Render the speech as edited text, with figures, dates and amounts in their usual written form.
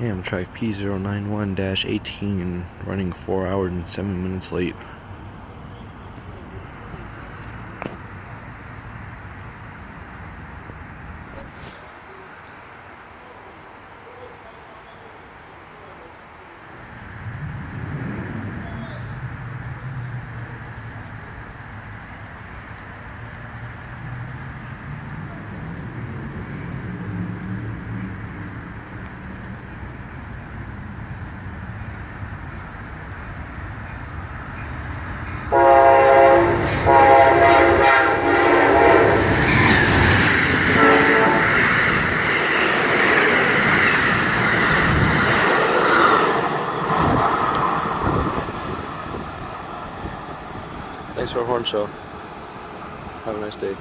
Amtrak P091-18 running 4 hours and 7 minutes late. Thanks for a horn show. Have a nice day.